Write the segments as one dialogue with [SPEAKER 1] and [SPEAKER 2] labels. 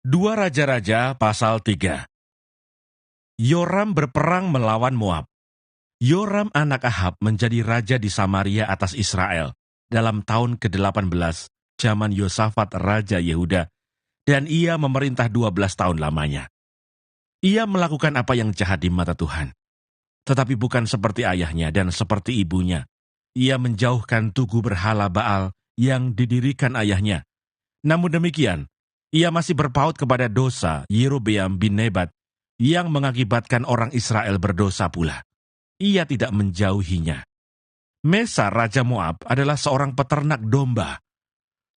[SPEAKER 1] Dua Raja-Raja pasal 3. Yoram berperang melawan Moab. Yoram anak Ahab menjadi raja di Samaria atas Israel dalam tahun ke-18 zaman Yosafat Raja Yehuda, dan ia memerintah 12 tahun lamanya. Ia melakukan apa yang jahat di mata Tuhan, tetapi bukan seperti ayahnya dan seperti ibunya. Ia menjauhkan tugu berhala Baal yang didirikan ayahnya. Namun demikian, ia masih berpaut kepada dosa Yerobeam bin Nebat yang mengakibatkan orang Israel berdosa pula. Ia tidak menjauhinya. Mesa Raja Moab adalah seorang peternak domba.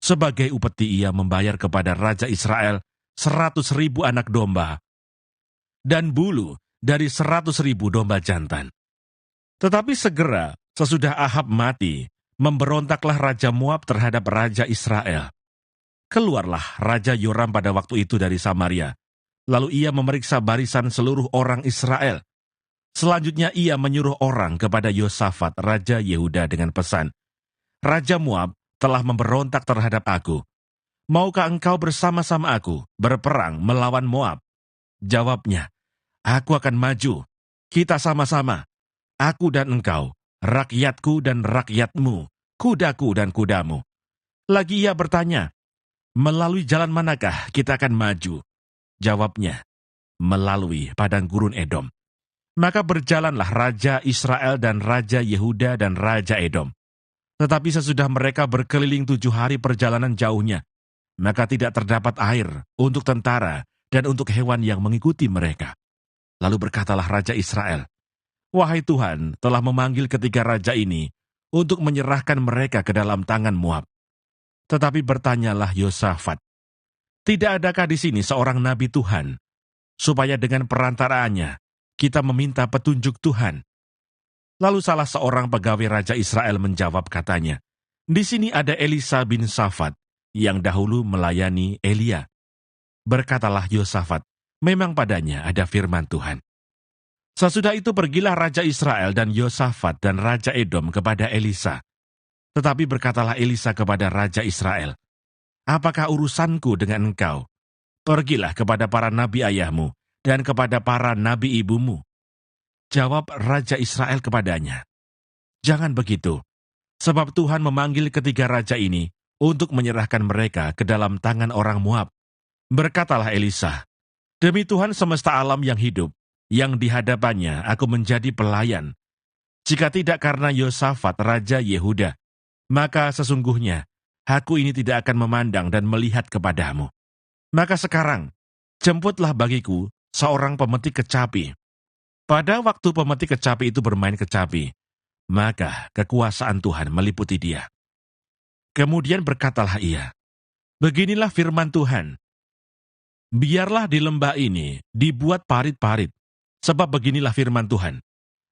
[SPEAKER 1] Sebagai upeti ia membayar kepada Raja Israel 100.000 anak domba dan bulu dari 100.000 domba jantan. Tetapi segera sesudah Ahab mati, memberontaklah Raja Moab terhadap Raja Israel. Keluarlah Raja Yoram pada waktu itu dari Samaria. Lalu ia memeriksa barisan seluruh orang Israel. Selanjutnya ia menyuruh orang kepada Yosafat, Raja Yehuda dengan pesan, "Raja Moab telah memberontak terhadap aku. Maukah engkau bersama-sama aku berperang melawan Moab?" Jawabnya, "Aku akan maju. Kita sama-sama. Aku dan engkau, rakyatku dan rakyatmu, kudaku dan kudamu." Lagi ia bertanya, "Melalui jalan manakah kita akan maju?" Jawabnya, "Melalui padang gurun Edom." Maka berjalanlah Raja Israel dan Raja Yehuda dan Raja Edom. Tetapi sesudah mereka berkeliling 7 hari perjalanan jauhnya, maka tidak terdapat air untuk tentara dan untuk hewan yang mengikuti mereka. Lalu berkatalah Raja Israel, "Wahai Tuhan, telah memanggil ketiga raja ini untuk menyerahkan mereka ke dalam tangan Moab." Tetapi bertanyalah Yosafat, "Tidak adakah di sini seorang nabi Tuhan, supaya dengan perantaraannya kita meminta petunjuk Tuhan?" Lalu salah seorang pegawai Raja Israel menjawab katanya, "Di sini ada Elisa bin Safat, yang dahulu melayani Elia." Berkatalah Yosafat, "Memang padanya ada firman Tuhan." Sesudah itu pergilah Raja Israel dan Yosafat dan Raja Edom kepada Elisa. Tetapi berkatalah Elisa kepada Raja Israel, "Apakah urusanku dengan engkau? Pergilah kepada para nabi ayahmu dan kepada para nabi ibumu." Jawab Raja Israel kepadanya, "Jangan begitu, sebab Tuhan memanggil ketiga raja ini untuk menyerahkan mereka ke dalam tangan orang Moab." Berkatalah Elisa, "Demi Tuhan semesta alam yang hidup, yang di hadapannya aku menjadi pelayan, jika tidak karena Yosafat Raja Yehuda, maka sesungguhnya aku ini tidak akan memandang dan melihat kepadamu. Maka sekarang, jemputlah bagiku seorang pemetik kecapi." Pada waktu pemetik kecapi itu bermain kecapi, maka kekuasaan Tuhan meliputi dia. Kemudian berkatalah ia, "Beginilah firman Tuhan, biarlah di lembah ini dibuat parit-parit, sebab beginilah firman Tuhan,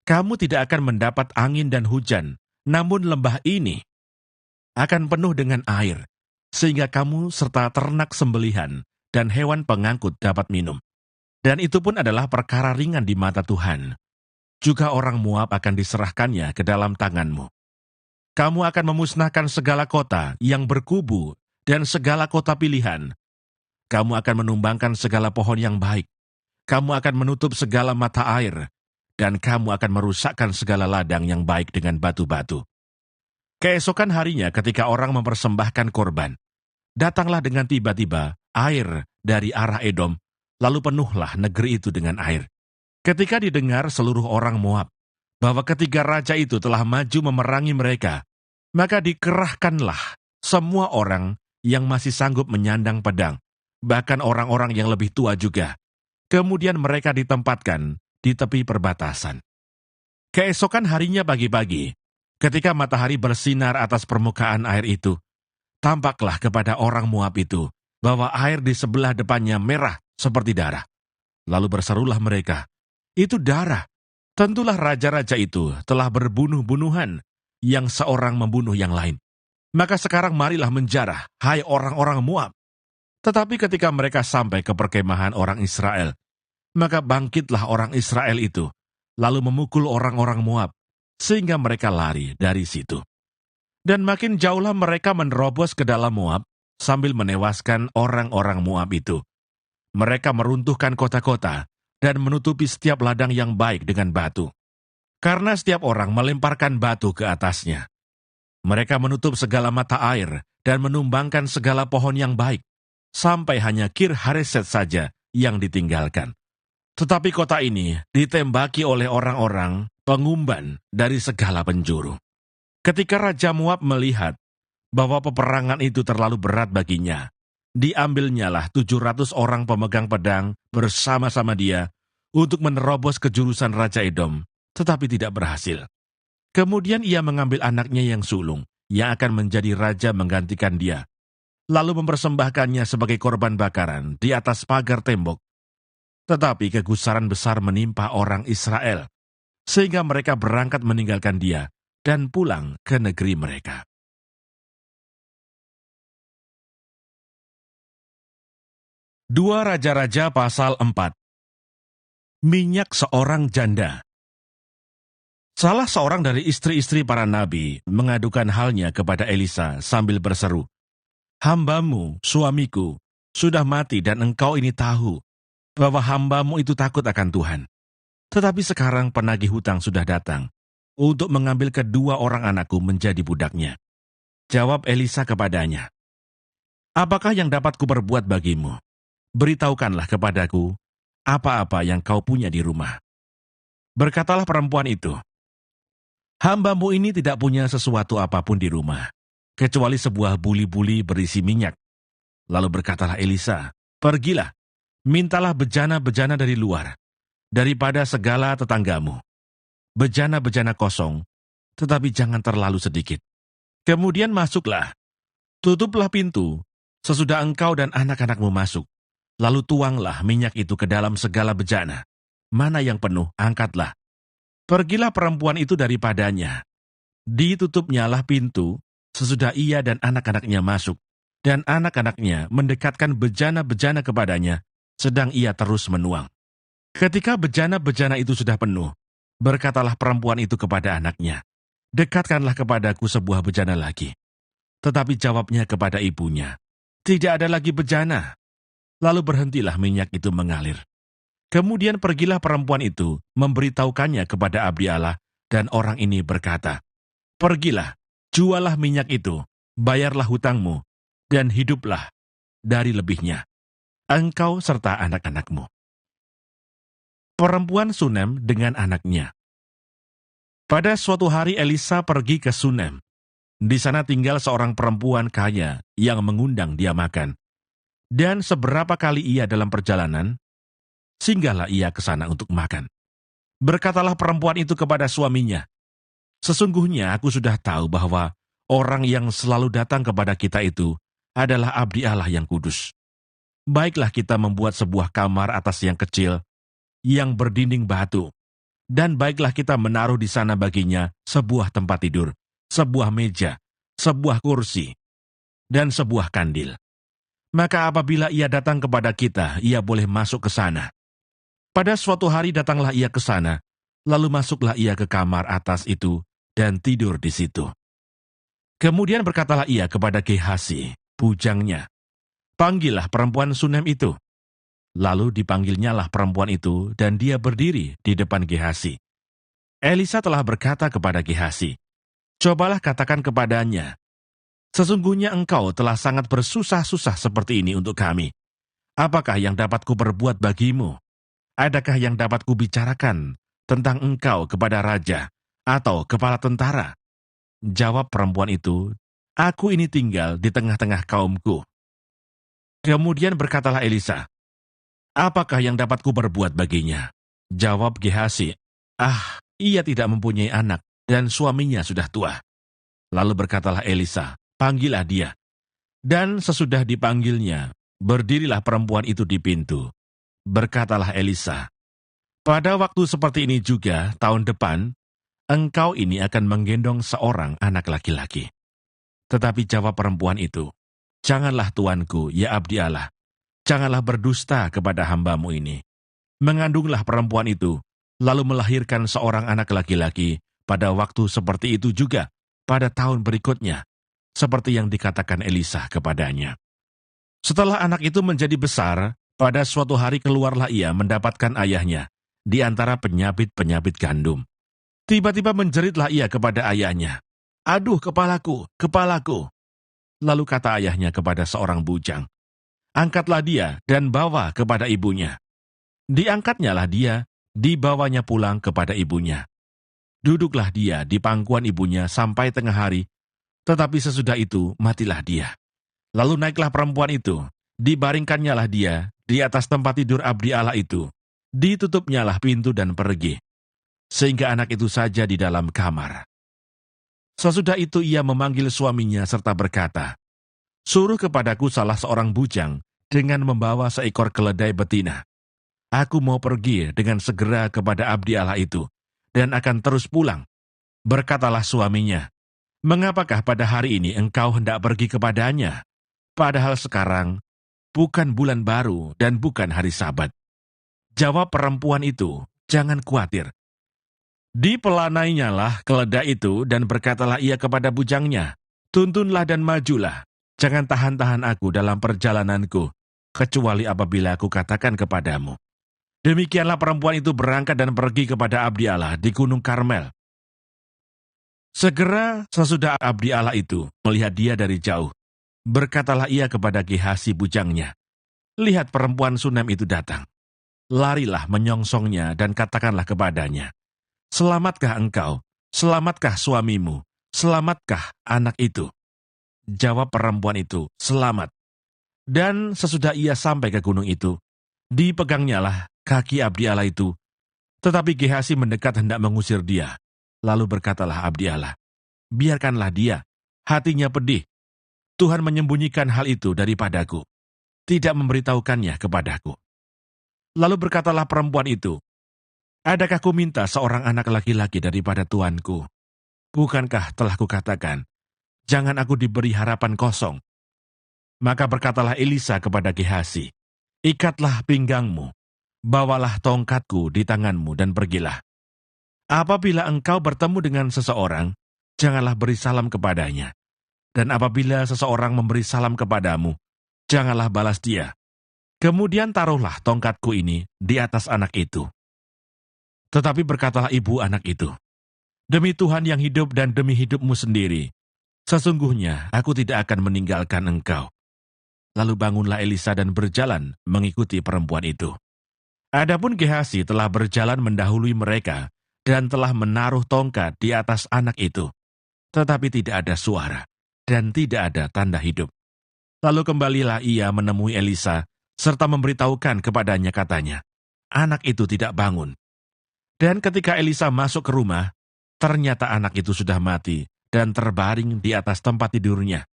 [SPEAKER 1] kamu tidak akan mendapat angin dan hujan, namun lembah ini akan penuh dengan air, sehingga kamu serta ternak sembelihan dan hewan pengangkut dapat minum. Dan itu pun adalah perkara ringan di mata Tuhan. Juga orang Moab akan diserahkannya ke dalam tanganmu. Kamu akan memusnahkan segala kota yang berkubu dan segala kota pilihan. Kamu akan menumbangkan segala pohon yang baik. Kamu akan menutup segala mata air, dan kamu akan merusakkan segala ladang yang baik dengan batu-batu." Keesokan harinya ketika orang mempersembahkan korban, datanglah dengan tiba-tiba air dari arah Edom, lalu penuhlah negeri itu dengan air. Ketika didengar seluruh orang Moab bahwa ketiga raja itu telah maju memerangi mereka, maka dikerahkanlah semua orang yang masih sanggup menyandang pedang, bahkan orang-orang yang lebih tua juga. Kemudian mereka ditempatkan di tepi perbatasan. Keesokan harinya pagi-pagi, ketika matahari bersinar atas permukaan air itu, tampaklah kepada orang Moab itu bahwa air di sebelah depannya merah seperti darah. Lalu berserulah mereka, "Itu darah. Tentulah raja-raja itu telah berbunuh-bunuhan, yang seorang membunuh yang lain. Maka sekarang marilah menjarah, hai orang-orang Moab." Tetapi ketika mereka sampai ke perkemahan orang Israel, maka bangkitlah orang Israel itu, lalu memukul orang-orang Moab, sehingga mereka lari dari situ. Dan makin jauhlah mereka menerobos ke dalam Moab, sambil menewaskan orang-orang Moab itu. Mereka meruntuhkan kota-kota dan menutupi setiap ladang yang baik dengan batu. Karena setiap orang melemparkan batu ke atasnya. Mereka menutup segala mata air dan menumbangkan segala pohon yang baik, sampai hanya Kir Hareset saja yang ditinggalkan. Tetapi kota ini ditembaki oleh orang-orang pengumban dari segala penjuru. Ketika Raja Moab melihat bahwa peperangan itu terlalu berat baginya, diambilnyalah 700 orang pemegang pedang bersama-sama dia untuk menerobos ke jurusan Raja Edom, tetapi tidak berhasil. Kemudian ia mengambil anaknya yang sulung, yang akan menjadi raja menggantikan dia, lalu mempersembahkannya sebagai korban bakaran di atas pagar tembok. Tetapi kegusaran besar menimpa orang Israel, sehingga mereka berangkat meninggalkan dia dan pulang ke negeri mereka. Dua Raja-Raja pasal 4. Minyak seorang janda. Salah seorang dari istri-istri para nabi mengadukan halnya kepada Elisa sambil berseru, "Hambamu, suamiku, sudah mati dan engkau ini tahu bahwa hambamu itu takut akan Tuhan. Tetapi sekarang penagih hutang sudah datang untuk mengambil kedua orang anakku menjadi budaknya." Jawab Elisa kepadanya, "Apakah yang dapat kuperbuat bagimu? Beritahukanlah kepadaku apa-apa yang kau punya di rumah." Berkatalah perempuan itu, "Hambamu ini tidak punya sesuatu apapun di rumah, kecuali sebuah buli-buli berisi minyak." Lalu berkatalah Elisa, "Pergilah, mintalah bejana-bejana dari luar, daripada segala tetanggamu. Bejana-bejana kosong, tetapi jangan terlalu sedikit. Kemudian masuklah, tutuplah pintu, sesudah engkau dan anak-anakmu masuk. Lalu tuanglah minyak itu ke dalam segala bejana. Mana yang penuh, angkatlah." Pergilah perempuan itu daripadanya. Ditutupnyalah pintu, sesudah ia dan anak-anaknya masuk, dan anak-anaknya mendekatkan bejana-bejana kepadanya, sedang ia terus menuang. Ketika bejana-bejana itu sudah penuh, berkatalah perempuan itu kepada anaknya, "Dekatkanlah kepadaku sebuah bejana lagi." Tetapi jawabnya kepada ibunya, "Tidak ada lagi bejana." Lalu berhentilah minyak itu mengalir. Kemudian pergilah perempuan itu memberitahukannya kepada abdi Allah, dan orang ini berkata, "Pergilah, jualah minyak itu, bayarlah hutangmu, dan hiduplah dari lebihnya, engkau serta anak-anakmu." Perempuan Sunem dengan anaknya. Pada suatu hari Elisa pergi ke Sunem. Di sana tinggal seorang perempuan kaya yang mengundang dia makan. Dan seberapa kali ia dalam perjalanan, singgahlah ia ke sana untuk makan. Berkatalah perempuan itu kepada suaminya, "Sesungguhnya aku sudah tahu bahwa orang yang selalu datang kepada kita itu adalah abdi Allah yang kudus. Baiklah kita membuat sebuah kamar atas yang kecil, yang berdinding batu, dan baiklah kita menaruh di sana baginya sebuah tempat tidur, sebuah meja, sebuah kursi, dan sebuah kandil. Maka apabila ia datang kepada kita, ia boleh masuk ke sana." Pada suatu hari datanglah ia ke sana, lalu masuklah ia ke kamar atas itu dan tidur di situ. Kemudian berkatalah ia kepada Gehasi, bujangnya, "Panggillah perempuan Sunem itu." Lalu dipanggilnyalah perempuan itu dan dia berdiri di depan Gehasi. Elisa telah berkata kepada Gehasi, "Cobalah katakan kepadanya, sesungguhnya engkau telah sangat bersusah-susah seperti ini untuk kami. Apakah yang dapat kuperbuat bagimu? Adakah yang dapat kubicarakan tentang engkau kepada raja atau kepala tentara?" Jawab perempuan itu, "Aku ini tinggal di tengah-tengah kaumku." Kemudian berkatalah Elisa, "Apakah yang dapat kuperbuat baginya?" Jawab Gehasi, ia tidak mempunyai anak dan suaminya sudah tua." Lalu berkatalah Elisa, "Panggillah dia." Dan sesudah dipanggilnya, berdirilah perempuan itu di pintu. Berkatalah Elisa, "Pada waktu seperti ini juga, tahun depan, engkau ini akan menggendong seorang anak laki-laki." Tetapi jawab perempuan itu, "Janganlah tuanku, ya abdi Allah, janganlah berdusta kepada hambamu ini." Mengandunglah perempuan itu, lalu melahirkan seorang anak laki-laki pada waktu seperti itu juga, pada tahun berikutnya, seperti yang dikatakan Elisa kepadanya. Setelah anak itu menjadi besar Pada suatu hari keluarlah ia mendapatkan ayahnya di antara penyabit-penyabit gandum. Tiba-tiba menjeritlah ia kepada ayahnya, "Aduh, kepalaku, kepalaku!" Lalu kata ayahnya kepada seorang bujang, "Angkatlah dia dan bawa kepada ibunya." Diangkatnyalah dia, dibawanya pulang kepada ibunya. Duduklah dia di pangkuan ibunya sampai tengah hari, tetapi sesudah itu matilah dia. Lalu naiklah perempuan itu, dibaringkannyalah dia di atas tempat tidur abdi Allah itu, ditutupnyalah pintu dan pergi, sehingga anak itu saja di dalam kamar. Sesudah itu ia memanggil suaminya serta berkata, "Suruh kepadaku salah seorang bujang dengan membawa seekor keledai betina. Aku mau pergi dengan segera kepada abdi Allah itu, dan akan terus pulang." Berkatalah suaminya, "Mengapakah pada hari ini engkau hendak pergi kepadanya? Padahal sekarang bukan bulan baru dan bukan hari Sabat." Jawab perempuan itu, "Jangan khawatir." Dipelanainya keledai itu dan berkatalah ia kepada bujangnya, "Tuntunlah dan majulah, jangan tahan-tahan aku dalam perjalananku, kecuali apabila aku katakan kepadamu." Demikianlah perempuan itu berangkat dan pergi kepada abdi Allah di Gunung Karmel. Segera sesudah abdi Allah itu melihat dia dari jauh, berkatalah ia kepada Gehasi bujangnya, "Lihat perempuan Sunem itu datang." Larilah menyongsongnya dan katakanlah kepadanya, "Selamatkah engkau? Selamatkah suamimu? Selamatkah anak itu?" Jawab perempuan itu, "Selamat." Dan sesudah ia sampai ke gunung itu, dipegangnyalah kaki abdi Allah itu, tetapi Gehasi mendekat hendak mengusir dia. Lalu berkatalah abdi Allah, "Biarkanlah dia, hatinya pedih. Tuhan menyembunyikan hal itu daripadaku, tidak memberitahukannya kepadaku." Lalu berkatalah perempuan itu, "Adakah ku minta seorang anak laki-laki daripada tuanku? Bukankah telah kukatakan, jangan aku diberi harapan kosong?" Maka berkatalah Elisa kepada Gehasi, "Ikatlah pinggangmu, bawalah tongkatku di tanganmu dan pergilah. Apabila engkau bertemu dengan seseorang, janganlah beri salam kepadanya. Dan apabila seseorang memberi salam kepadamu, janganlah balas dia. Kemudian taruhlah tongkatku ini di atas anak itu." Tetapi berkatalah ibu anak itu, "Demi Tuhan yang hidup dan demi hidupmu sendiri, sesungguhnya aku tidak akan meninggalkan engkau." Lalu bangunlah Elisa dan berjalan mengikuti perempuan itu. Adapun Gehasi telah berjalan mendahului mereka dan telah menaruh tongkat di atas anak itu. Tetapi tidak ada suara dan tidak ada tanda hidup. Lalu kembalilah ia menemui Elisa serta memberitahukan kepadanya, katanya, "Anak itu tidak bangun." Dan ketika Elisa masuk ke rumah, ternyata anak itu sudah mati dan terbaring di atas tempat tidurnya.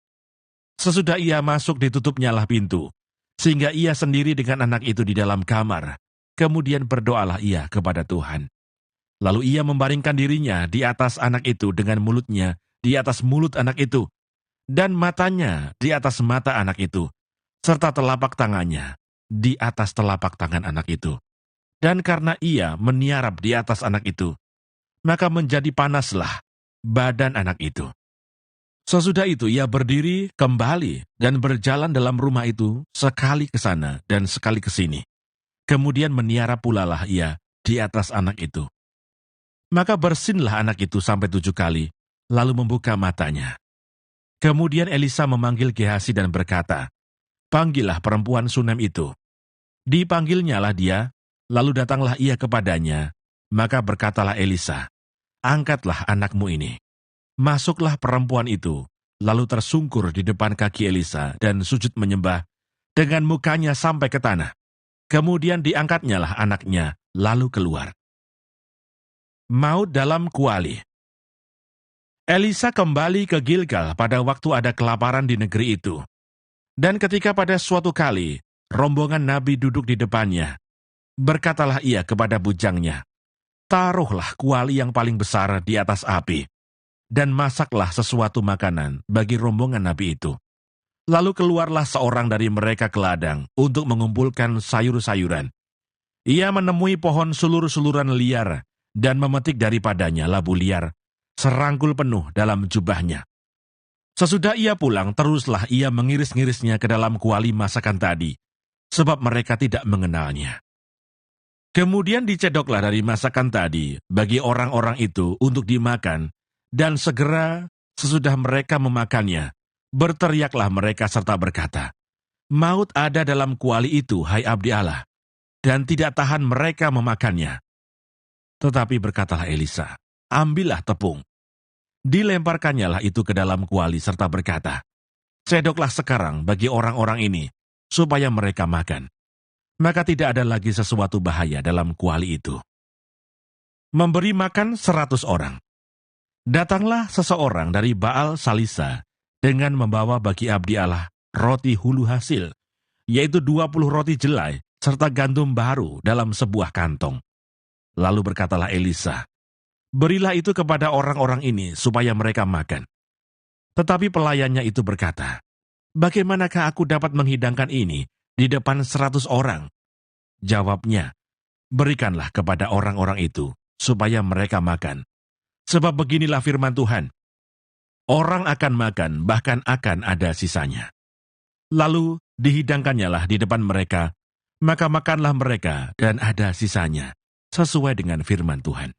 [SPEAKER 1] Sesudah ia masuk ditutupnyalah pintu, sehingga ia sendiri dengan anak itu di dalam kamar. Kemudian berdoalah ia kepada Tuhan. Lalu ia membaringkan dirinya di atas anak itu dengan mulutnya di atas mulut anak itu, dan matanya di atas mata anak itu, serta telapak tangannya di atas telapak tangan anak itu. Dan karena ia meniarap di atas anak itu, maka menjadi panaslah badan anak itu. Sesudah itu ia berdiri kembali dan berjalan dalam rumah itu sekali ke sana dan sekali ke sini. Kemudian meniarap pula lah ia di atas anak itu. Maka bersinlah anak itu sampai 7 kali, lalu membuka matanya. Kemudian Elisa memanggil Gehasi dan berkata, "Panggillah perempuan Sunem itu." Dipanggilnyalah dia, lalu datanglah ia kepadanya. Maka berkatalah Elisa, "Angkatlah anakmu ini." Masuklah perempuan itu, lalu tersungkur di depan kaki Elisa dan sujud menyembah dengan mukanya sampai ke tanah. Kemudian diangkatnyalah anaknya, lalu keluar. Maut dalam kuali. Elisa kembali ke Gilgal pada waktu ada kelaparan di negeri itu. Dan ketika pada suatu kali, rombongan nabi duduk di depannya, berkatalah ia kepada bujangnya, "Taruhlah kuali yang paling besar di atas api, dan masaklah sesuatu makanan bagi rombongan nabi itu." Lalu keluarlah seorang dari mereka ke ladang untuk mengumpulkan sayur-sayuran. Ia menemui pohon sulur-suluran liar dan memetik daripadanya labu liar, serangkul penuh dalam jubahnya. Sesudah ia pulang, teruslah ia mengiris-ngirisnya ke dalam kuali masakan tadi, sebab mereka tidak mengenalnya. Kemudian dicedoklah dari masakan tadi bagi orang-orang itu untuk dimakan, dan segera sesudah mereka memakannya, berteriaklah mereka serta berkata, "Maut ada dalam kuali itu, hai abdi Allah," dan tidak tahan mereka memakannya. Tetapi berkatalah Elisa, "Ambillah tepung." Dilemparkannya lah itu ke dalam kuali serta berkata, "Cedoklah sekarang bagi orang-orang ini, supaya mereka makan." Maka tidak ada lagi sesuatu bahaya dalam kuali itu. Memberi makan 100 orang. Datanglah seseorang dari Baal Salisa dengan membawa bagi abdi Allah roti hulu hasil, yaitu 20 roti jelai serta gandum baru dalam sebuah kantong. Lalu berkatalah Elisa, "Berilah itu kepada orang-orang ini supaya mereka makan." Tetapi pelayannya itu berkata, "Bagaimanakah aku dapat menghidangkan ini di depan 100 orang?" Jawabnya, "Berikanlah kepada orang-orang itu, supaya mereka makan. Sebab beginilah firman Tuhan, orang akan makan, bahkan akan ada sisanya." Lalu dihidangkannya lah di depan mereka, maka makanlah mereka dan ada sisanya, sesuai dengan firman Tuhan.